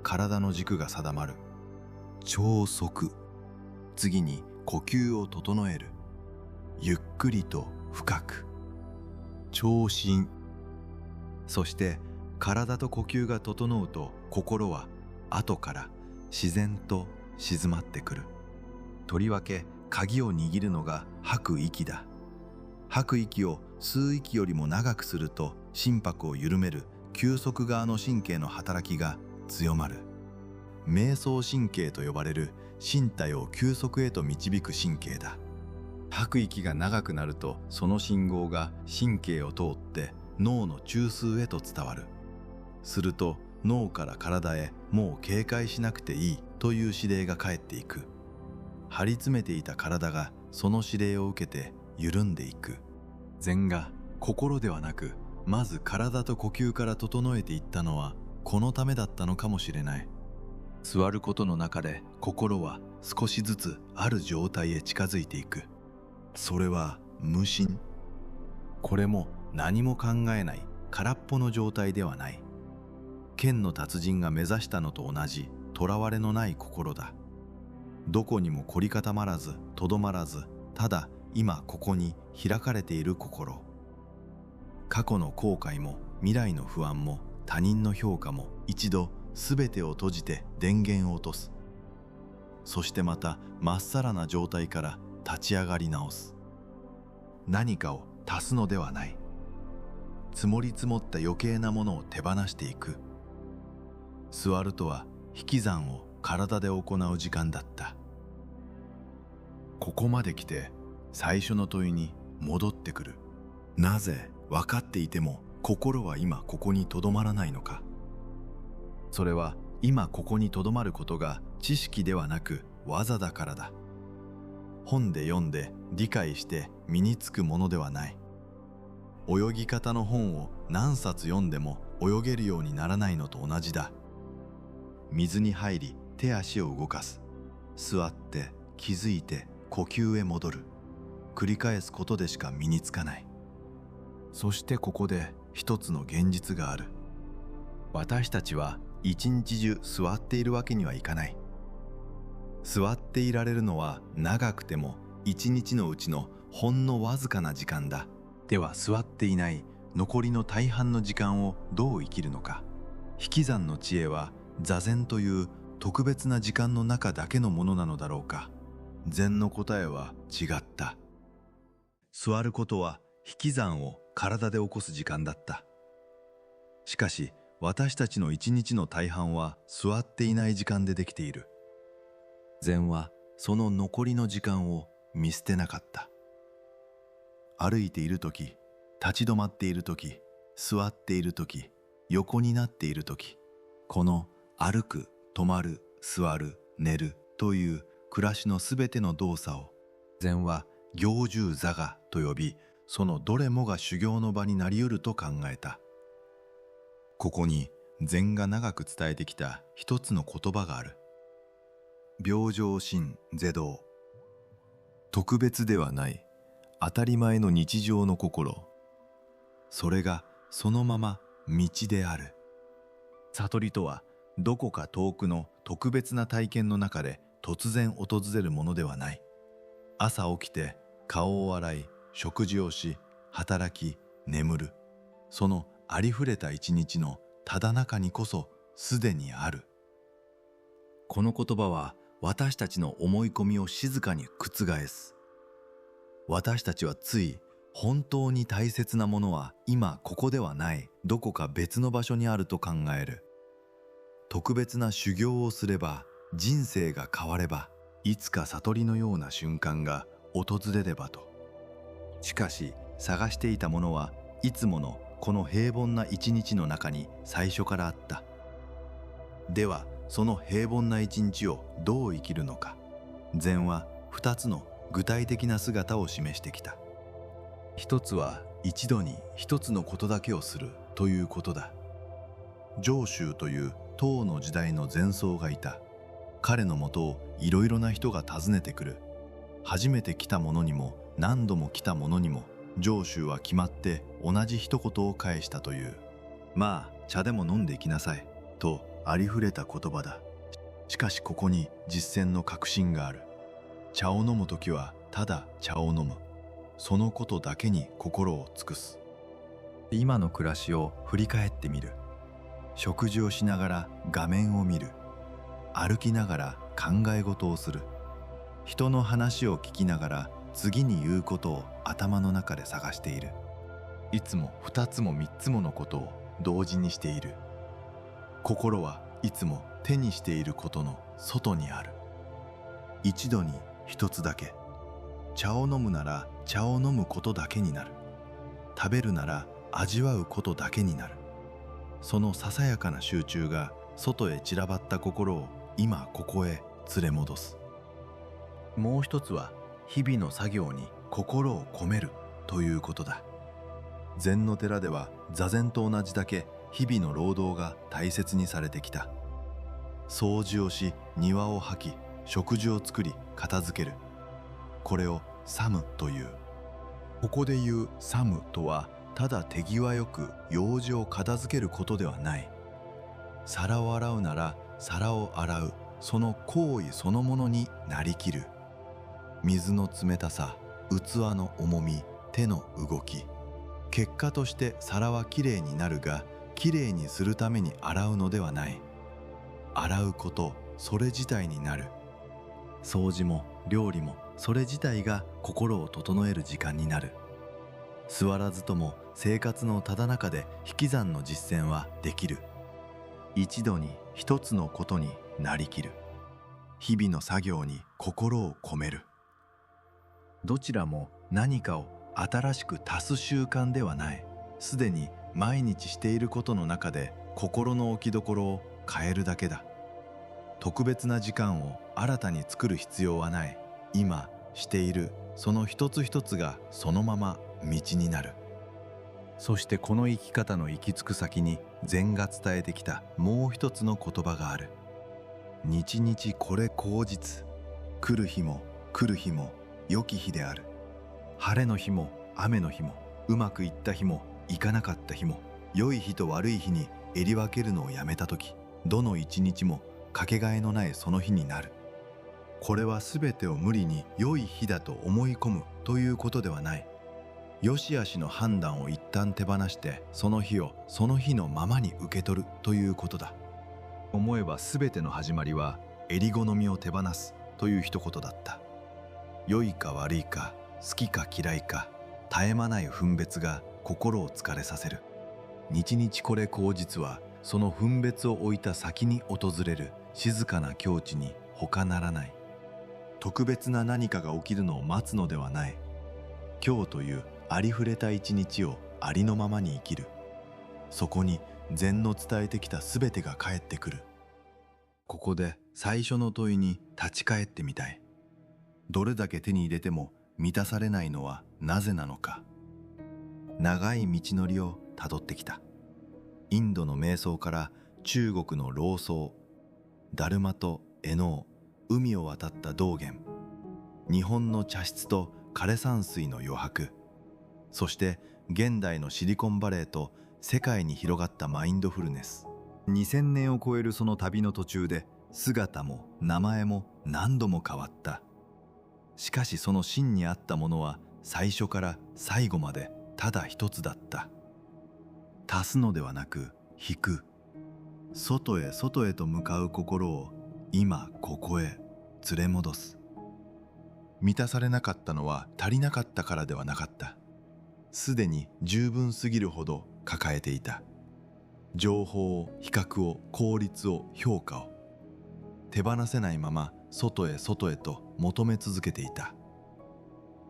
体の軸が定まる。調息。次に呼吸を整える。ゆっくりと深く。調心。そして体と呼吸が整うと、心は後から自然と静まってくる。とりわけ鍵を握るのが吐く息だ。吐く息を吸う息よりも長くすると、心拍を緩める休息側の神経の働きが強まる。瞑想神経と呼ばれる身体を休息へと導く神経だ。吐く息が長くなると、その信号が神経を通って脳の中枢へと伝わる。すると脳から体へ、もう警戒しなくていいという指令が返っていく。張り詰めていた体がその指令を受けて緩んでいく。禅が心ではなく、まず体と呼吸から整えていったのはこのためだったのかもしれない。座ることの中で心は少しずつある状態へ近づいていく。それは無心。これも何も考えない空っぽの状態ではない。剣の達人が目指したのと同じ囚われのない心だ。どこにも凝り固まらずとどまらず、ただ今ここに開かれている心。過去の後悔も未来の不安も他人の評価も一度全てを閉じて電源を落とす。そしてまたまっさらな状態から立ち上がり直す。何かを足すのではない。積もり積もった余計なものを手放していく。座るとは引き算を体で行う時間だった。ここまで来て最初の問いに戻ってくる。なぜ分かっていても心は今ここにとどまらないのか。それは今ここにとどまることが知識ではなく技だからだ。本で読んで理解して身につくものではない。泳ぎ方の本を何冊読んでも泳げるようにならないのと同じだ。水に入り手足を動かす。座って気づいて呼吸へ戻る。繰り返すことでしか身につかない。そしてここで一つの現実がある。私たちは一日中座っているわけにはいかない。座っていられるのは長くても一日のうちのほんのわずかな時間だ。では座っていない残りの大半の時間をどう生きるのか。引き算の知恵は座禅という特別な時間の中だけのものなのだろうか。禅の答えは違った。座ることは引き算を体で起こす時間だった。しかし私たちの一日の大半は座っていない時間でできている。禅はその残りの時間を見捨てなかった。歩いているとき、立ち止まっているとき、座っているとき、横になっているとき、この歩く、止まる、座る、寝るという暮らしのすべての動作を禅は行住座がと呼び、そのどれもが修行の場になり得ると考えた。ここに禅が長く伝えてきた一つの言葉がある。平常心是道。特別ではない当たり前の日常の心。それがそのまま道である。悟りとはどこか遠くの特別な体験の中で突然訪れるものではない。朝起きて顔を洗い、食事をし、働き、眠る。そのありふれた一日のただ中にこそすでにある。この言葉は私たちの思い込みを静かに覆す。私たちはつい本当に大切なものは今ここではない、どこか別の場所にあると考える。特別な修行をすれば、人生が変われば、いつか悟りのような瞬間が訪れればと。しかし探していたものはいつものこの平凡な一日の中に最初からあった。ではその平凡な一日をどう生きるのか。禅は2つの具体的な姿を示してきた。一つは一度に一つのことだけをするということだ。上州という唐の時代の前僧がいた。彼のもとをいろいろな人が訪ねてくる。初めて来た者にも何度も来た者にも上州は決まって同じ一言を返したという。まあ茶でも飲んでいきなさいとありふれた言葉だ。しかしここに実践の確信がある。茶を飲むときはただ茶を飲む。そのことだけに心を尽くす。今の暮らしを振り返ってみる。食事をしながら画面を見る。歩きながら考え事をする。人の話を聞きながら次に言うことを頭の中で探している。いつも2つも3つものことを同時にしている。心はいつも手にしていることの外にある。一度に一つだけ。茶を飲むなら茶を飲むことだけになる。食べるなら味わうことだけになる。そのささやかな集中が外へ散らばった心を今ここへ連れ戻す。もう一つは日々の作業に心を込めるということだ。禅の寺では座禅と同じだけ日々の労働が大切にされてきた。掃除をし、庭を掃き、食事を作り、片付ける。これをサムという。ここで言うサムとはただ手際よく用事を片付けることではない。皿を洗うなら皿を洗う、その行為そのものになりきる。水の冷たさ、器の重み、手の動き。結果として皿はきれいになるが、きれいにするために洗うのではない。洗うこと、それ自体になる。掃除も料理もそれ自体が心を整える時間になる。座らずとも生活のただ中で引き算の実践はできる。一度に一つのことになりきる。日々の作業に心を込める。どちらも何かを新しく足す習慣ではない。すでに毎日していることの中で心の置きどころを変えるだけだ。特別な時間を新たに作る必要はない。今しているその一つ一つがそのまま道になる。そしてこの生き方の行き着く先に禅が伝えてきたもう一つの言葉がある。日々これ口実。来る日も来る日も良き日である。晴れの日も雨の日も、うまくいった日もいかなかった日も、良い日と悪い日に襟分けるのをやめたとき、どの一日もかけがえのないその日になる。これはすべてを無理に良い日だと思い込むということではない。良し悪しの判断を一旦手放して、その日をその日のままに受け取るということだ。思えばすべての始まりは襟好みを手放すという一言だった。良いか悪いか、好きか嫌いか、絶え間ない分別が心を疲れさせる。日々これ口実は、その分別を置いた先に訪れる静かな境地に他ならない。特別な何かが起きるのを待つのではない。今日というありふれた一日をありのままに生きる。そこに禅の伝えてきたすべてが返ってくる。ここで最初の問いに立ち返ってみたい。どれだけ手に入れても満たされないのはなぜなのか。長い道のりをたどってきた。インドの瞑想から中国の老僧、ダルマとエノウ、海を渡った道元、日本の茶室と枯山水の余白、そして現代のシリコンバレーと世界に広がったマインドフルネス。2000年を超えるその旅の途中で姿も名前も何度も変わった。しかしその真にあったものは最初から最後までただ一つだった。足すのではなく引く。外へ外へと向かう心を今ここへ連れ戻す。満たされなかったのは足りなかったからではなかった。すでに十分すぎるほど抱えていた。情報を、比較を、効率を、評価を手放せないまま外へ外へと求め続けていた。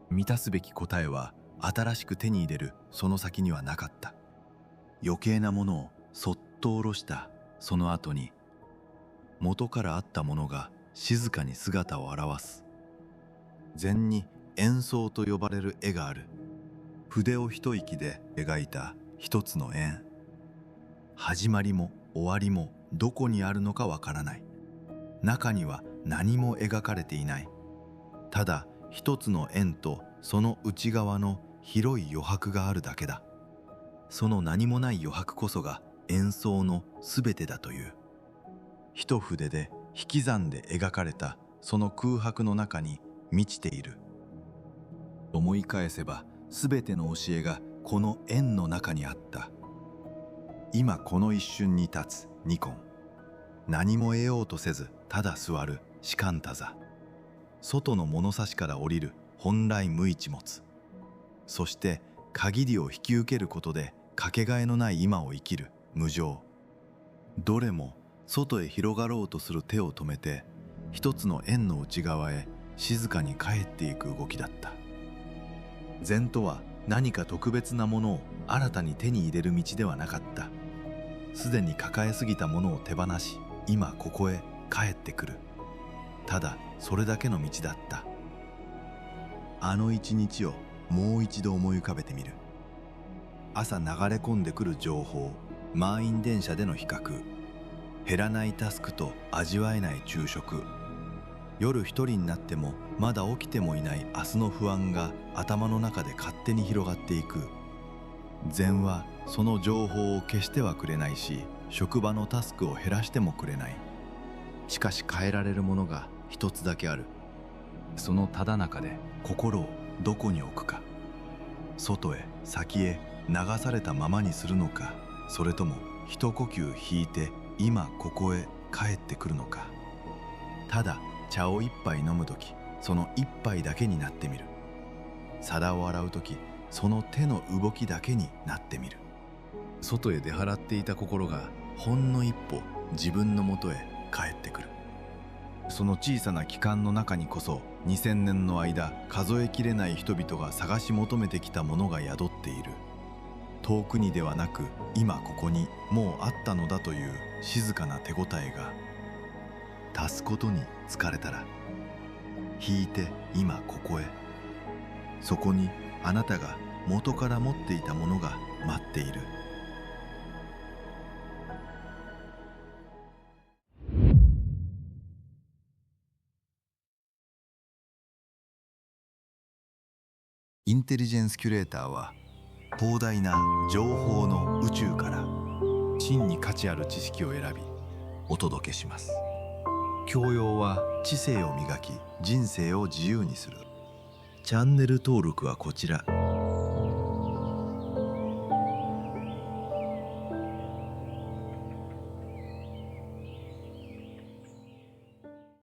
満たすべき答えは新しく手に入れるその先にはなかった。余計なものをそっと下ろしたその後に、元からあったものが静かに姿を現す。禅に演奏と呼ばれる絵がある。筆を一息で描いた一つの円。始まりも終わりもどこにあるのかわからない。中には何も描かれていない。ただ一つの円とその内側の広い余白があるだけだ。その何もない余白こそが円相のすべてだという。一筆で引き算で描かれたその空白の中に満ちている。思い返せばすべての教えがこの円の中にあった。今この一瞬に立つニコン。何も得ようとせずただ座る士官多座。外の物差しから降りる本来無一物。そして限りを引き受けることでかけがえのない今を生きる無常。どれも外へ広がろうとする手を止めて一つの円の内側へ静かに帰っていく動きだった。禅とは何か特別なものを新たに手に入れる道ではなかった。すでに抱えすぎたものを手放し、今ここへ帰ってくる。ただそれだけの道だった。あの一日をもう一度思い浮かべてみる。朝流れ込んでくる情報、満員電車での比較、減らないタスクと味わえない昼食、夜一人になってもまだ起きてもいない明日の不安が頭の中で勝手に広がっていく。禅はその情報を消してはくれないし、職場のタスクを減らしてもくれない。しかし変えられるものが一つだけある。そのただ中で心をどこに置くか。外へ先へ流されたままにするのか、それとも一呼吸引いて今ここへ帰ってくるのか。ただ茶を一杯飲むとき、その一杯だけになってみる。皿を洗うとき、その手の動きだけになってみる。外へ出払っていた心がほんの一歩自分のもとへ帰ってくる。その小さな期間の中にこそ2000年の間数えきれない人々が探し求めてきたものが宿っている。遠くにではなく今ここにもうあったのだという静かな手応えが。足すことに疲れたら引いて今ここへ。そこにあなたが元から持っていたものが待っている。インテリジェンスキュレーターは広大な情報の宇宙から真に価値ある知識を選びお届けします。教養は知性を磨き人生を自由にする。チャンネル登録はこちら。